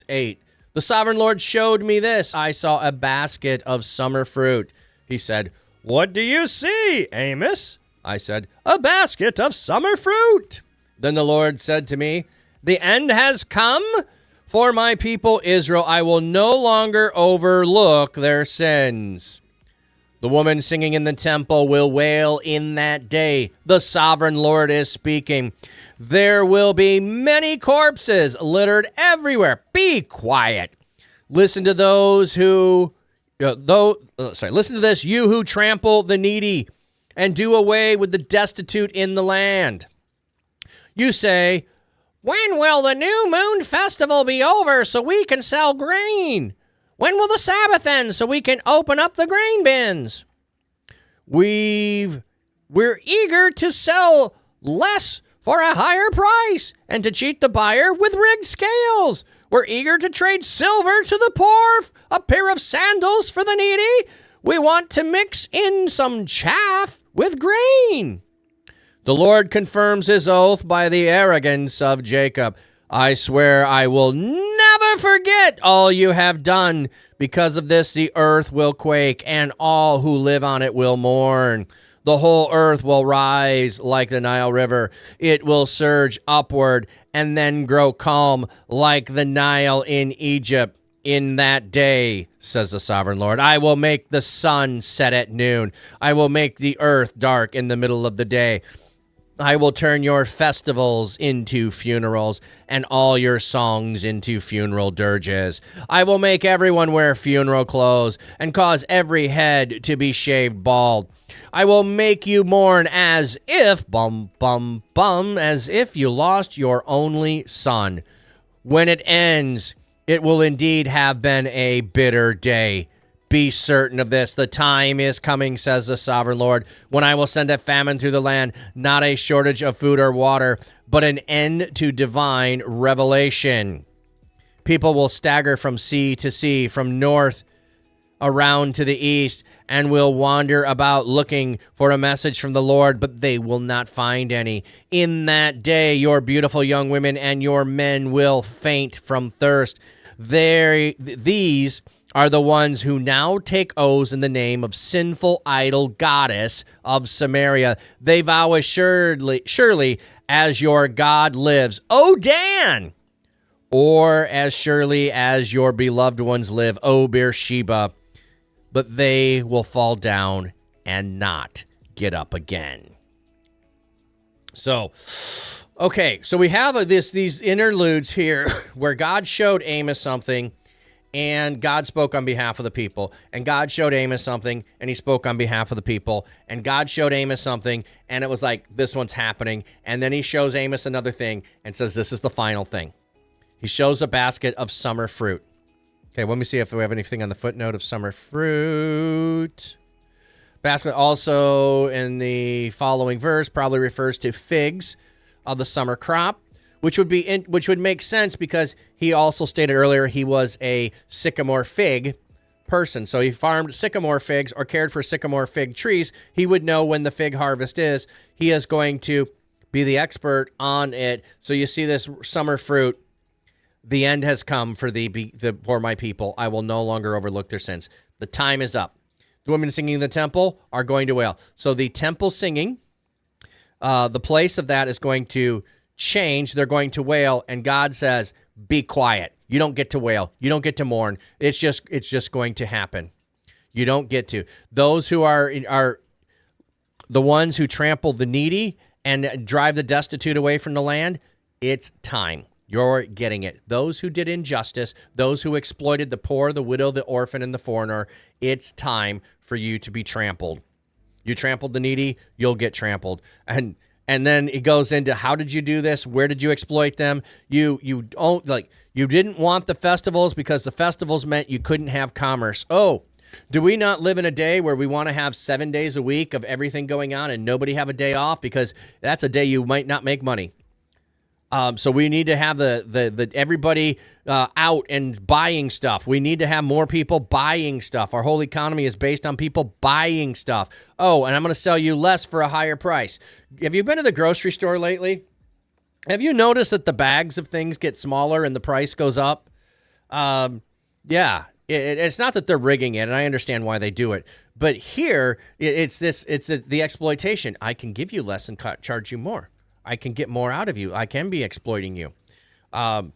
8. The sovereign Lord showed me this. I saw a basket of summer fruit. He said, "What do you see, Amos?" I said, "A basket of summer fruit." Then the Lord said to me, "The end has come. For my people Israel, I will no longer overlook their sins. The woman singing in the temple will wail in that day. The sovereign Lord is speaking. There will be many corpses littered everywhere. Be quiet. Listen to listen to this, you who trample the needy and do away with the destitute in the land. You say, "When will the new moon festival be over so we can sell grain? When will the Sabbath end so we can open up the grain bins?" We're eager to sell less for a higher price and to cheat the buyer with rigged scales. We're eager to trade silver to the poor, a pair of sandals for the needy. We want to mix in some chaff with grain. The Lord confirms his oath by the arrogance of Jacob. I swear I will never forget all you have done. Because of this, the earth will quake, and all who live on it will mourn. The whole earth will rise like the Nile River. It will surge upward and then grow calm like the Nile in Egypt. In that day, says the sovereign Lord, I will make the sun set at noon. I will make the earth dark in the middle of the day. I will turn your festivals into funerals and all your songs into funeral dirges. I will make everyone wear funeral clothes and cause every head to be shaved bald. I will make you mourn as if, as if you lost your only son. When it ends, it will indeed have been a bitter day. Be certain of this. The time is coming, says the sovereign Lord, when I will send a famine through the land, not a shortage of food or water, but an end to divine revelation. People will stagger from sea to sea, from north around to the east, and will wander about looking for a message from the Lord, but they will not find any. In that day, your beautiful young women and your men will faint from thirst. These are the ones who now take oaths in the name of sinful idol goddess of Samaria. They vow as surely as your God lives, O Dan, or as surely as your beloved ones live, O Beersheba. But they will fall down and not get up again. So, okay, so we have these interludes here where God showed Amos something, and God spoke on behalf of the people. And God showed Amos something, and he spoke on behalf of the people. And God showed Amos something, and it was like, this one's happening. And then he shows Amos another thing and says, this is the final thing. He shows a basket of summer fruit. Okay, let me see if we have anything on the footnote of summer fruit. Basket also in the following verse probably refers to figs of the summer crop, which would make sense because he also stated earlier he was a sycamore fig person. So he farmed sycamore figs or cared for sycamore fig trees. He would know when the fig harvest is. He is going to be the expert on it. So you see this summer fruit. The end has come for for my people. I will no longer overlook their sins. The time is up. The women singing in the temple are going to wail. So the temple singing, the place of that is going to change. They're going to wail, and God says, be quiet. You don't get to wail. You don't get to mourn. It's just going to happen. You don't get to. Those who are the ones who trample the needy and drive the destitute away from the land, it's time. You're getting it. Those who did injustice, those who exploited the poor, the widow, the orphan, and the foreigner, it's time for you to be trampled. You trampled the needy, you'll get trampled. And then it goes into, how did you do this? Where did you exploit them? You didn't want the festivals because the festivals meant you couldn't have commerce. Oh, do we not live in a day where we want to have 7 days a week of everything going on and nobody have a day off because that's a day you might not make money? So we need to have the everybody out and buying stuff. We need to have more people buying stuff. Our whole economy is based on people buying stuff. Oh, and I'm going to sell you less for a higher price. Have you been to the grocery store lately? Have you noticed that the bags of things get smaller and the price goes up? Yeah, it's not that they're rigging it, and I understand why they do it. But here, it's the exploitation. I can give you less and charge you more. I can get more out of you. I can be exploiting you. And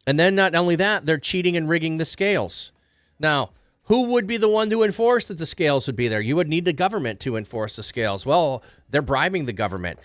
then not only that, they're cheating and rigging the scales. Now, who would be the one to enforce that the scales would be there? You would need the government to enforce the scales. Well, they're bribing the government.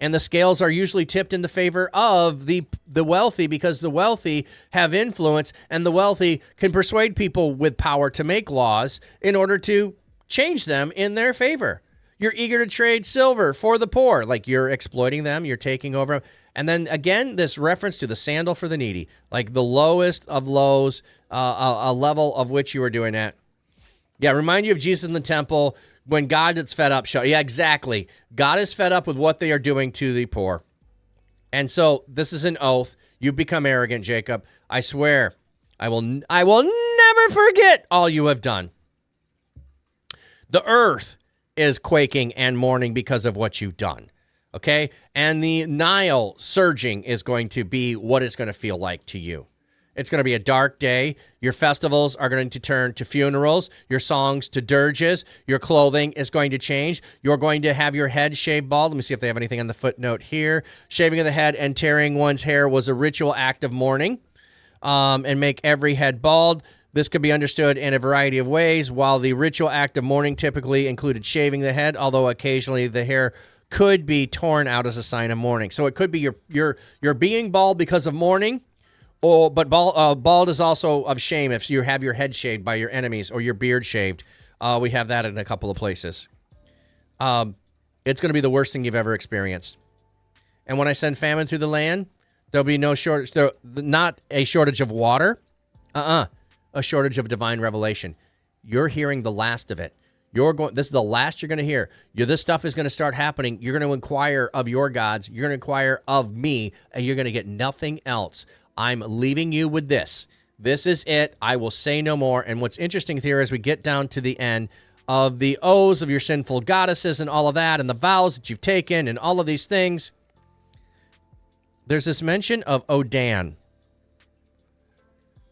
And the scales are usually tipped in the favor of the wealthy because the wealthy have influence and the wealthy can persuade people with power to make laws in order to change them in their favor. You're eager to trade silver for the poor. Like you're exploiting them, you're taking over. And then again, this reference to the sandal for the needy, like the lowest of lows, a level of which you are doing that. Yeah, remind you of Jesus in the temple. When God is fed up, yeah, exactly. God is fed up with what they are doing to the poor. And so this is an oath. You become arrogant, Jacob. I swear, I will never forget all you have done. The earth is quaking and mourning because of what you've done. Okay? And the Nile surging is going to be what it's going to feel like to you. It's going to be a dark day. Your festivals are going to turn to funerals, your songs to dirges, your clothing is going to change. You're going to have your head shaved bald. Let me see if they have anything on the footnote here. Shaving of the head and tearing one's hair was a ritual act of mourning, and make every head bald. This could be understood in a variety of ways. While the ritual act of mourning typically included shaving the head, although occasionally the hair could be torn out as a sign of mourning. So it could be you're being bald because of mourning. Oh, but bald is also of shame if you have your head shaved by your enemies or your beard shaved. We have that in a couple of places. It's going to be the worst thing you've ever experienced. And when I send famine through the land, there'll be no shortage. Not a shortage of water. A shortage of divine revelation. You're hearing the last of it. This is the last you're going to hear. This stuff is going to start happening. You're going to inquire of your gods. You're going to inquire of me, and you're going to get nothing else. I'm leaving you with this. This is it. I will say no more. And what's interesting here as we get down to the end of the oaths of your sinful goddesses and all of that and the vows that you've taken and all of these things, there's this mention of Odan.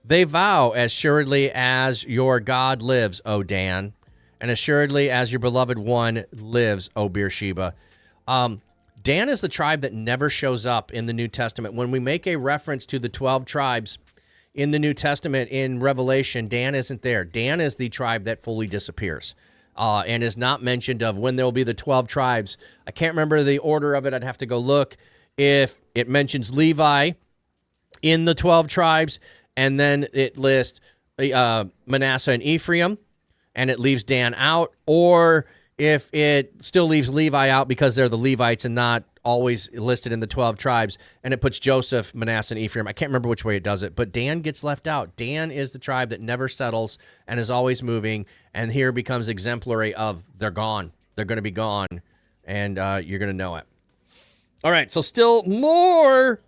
They vow as assuredly as your God lives, O Dan, and assuredly as your beloved one lives, O Beersheba. Dan is the tribe that never shows up in the New Testament. When we make a reference to the 12 tribes in the New Testament in Revelation, Dan isn't there. Dan is the tribe that fully disappears and is not mentioned of when there will be the 12 tribes. I can't remember the order of it. I'd have to go look. If it mentions Levi in the 12 tribes, and then it lists Manasseh and Ephraim, and it leaves Dan out, or if it still leaves Levi out because they're the Levites and not always listed in the 12 tribes, and it puts Joseph, Manasseh, and Ephraim. I can't remember which way it does it, but Dan gets left out. Dan is the tribe that never settles and is always moving, and here becomes exemplary of they're gone. They're going to be gone, and you're going to know it. All right, so still more